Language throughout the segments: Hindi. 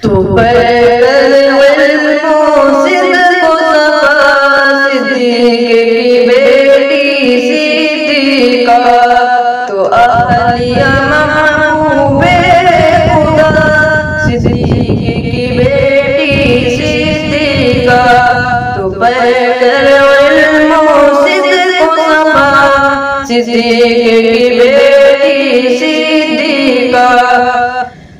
तो पैकर सिद्दीक़ की बेटी सिद्दीक़ा, तो आलिया महबूबे खुदा सिद्दीक़ की बेटी सिद्दीक़ा, तो पैकर सिद्दीक़ की बेटी सिद्दीक़ा।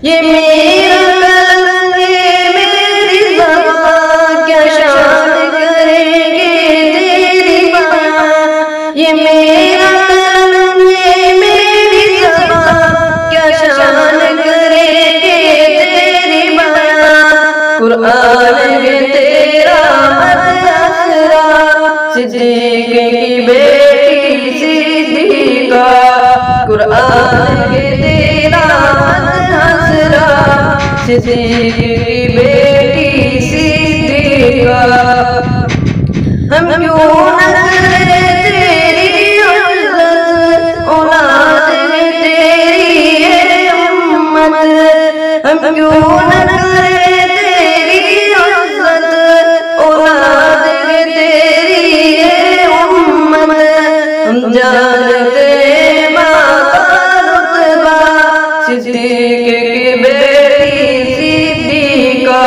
ये मेरा कलम ये मेरी ज़बां क्या शान करेंगे तेरी बयां, ये मेरा कलम ये मेरी ज़बां क्या शान करेंगे तेरी बयां। कुरान है तेरा मददगार सिद्दीक़ की बेटी सिद्दीक़ा, कुरान है तेरा मददगार सिद्दीक़ की बेटी सिद्दीक़ा। हम क्यों न करें तेरी इज़्ज़त, औलाद है तेरी है उम्मत, हम क्यों न करें तेरी इज़्ज़त, औलाद है तेरी है उम्मत। हम जानते माँ का रुतबा सिद्दीक़ की बेटी सिद्दीक़ा,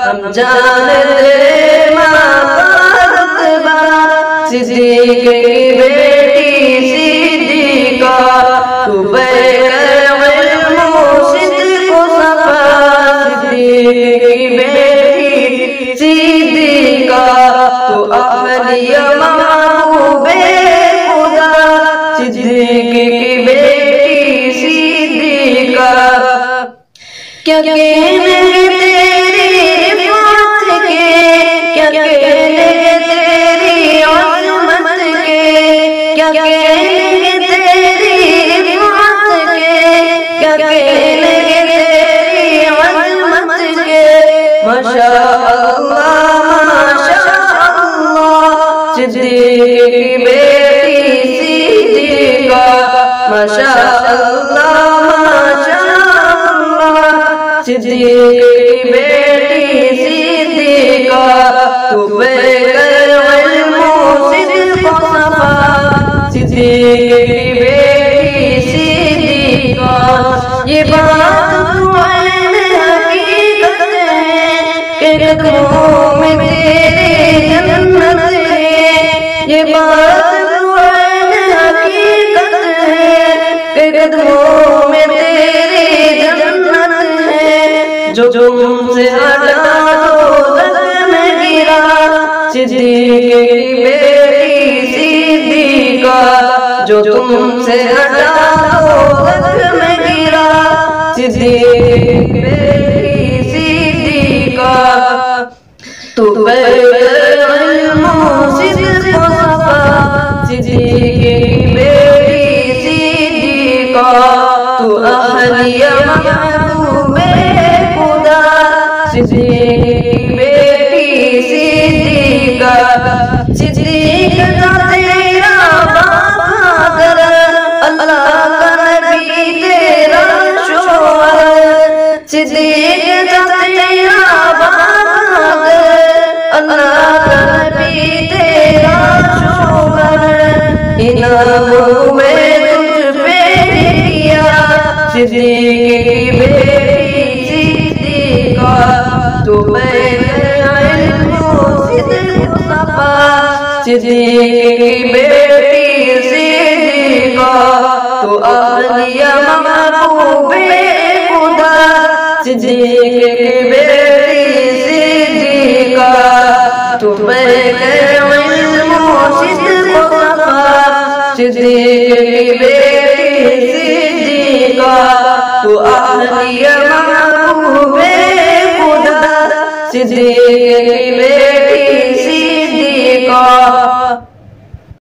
हम जानते माँ का रुतबा सिद्दीक़ की बेटी सिद्दीक़ा। तू पैकर इल्म सिद्क़ सफ़ा सिद्दीक़ की बेटी सिद्दीक़ा, तो अहलिया महबूबे खुदा सिद्दीक़ की बेटी सिद्दीक़ा। क्या कहने तेरी रिफ़ात के, क्या कहने तेरी अज़मत के, क्या कहने तेरी रिफ़ात के, क्या कहने तेरी अज़मत के। माशाअल्लाह सिद्दीक़ की बेटी सिद्दीक़ा, माशाअल्लाह सिद्दीक़ की बेटी सिद्दीक़ा, तू पैकर इल्म सिद्क़ सफ़ा सिद्दीक़ की बेटी सिद्दीक़ा। ये बात तो ऐन हकीकत है कि कदमों में तेरे जन्नत है, ये बात तो ऐन हकीकत है कि कदमों में तेरे जन्नत है। जो तुमसे हटा दोज़ख में गिरा सिद्दीक़ की बेटी सिद्दीक़ा, जो तुमसे हटा दोज़ख में गिरा सिद्दीक़ की बेटी सिद्दीक़ा। तू पैकर इल्म सिद्क़ सफ़ा सिद्दीक़ की बेटी सिद्दीक़ा, तू अहलिया महबूबे खुदा सिद्दीक़ की बेटी सिद्दीक़ा। सिद्दीक़ का तेरा बाप अगर अल्लाह का नबी तेरा शोहर, सिद्दीक़ का तेरा बाप अगर अल्लाह का नबी तेरा शोहर। इनाम में तुझ पे किया सिद्दीक़ की बेटी सिद्दीक़ा, तो पैकर इल्म सिद्क़ सफ़ा सिद्दीक़ की बेटी सिद्दीक़ा, तो आलिया महबूबे खुदा सिद्दीक़ की बेटी सिद्दीक़ा, तो पैकर इल्म सिद्क़ सफ़ा सिद्दीक़ की बेटी सिद्दीक़ा, तो आलिया महबूबे खुदा सिद्दीक़ की बेटी सिद्दीक़ा।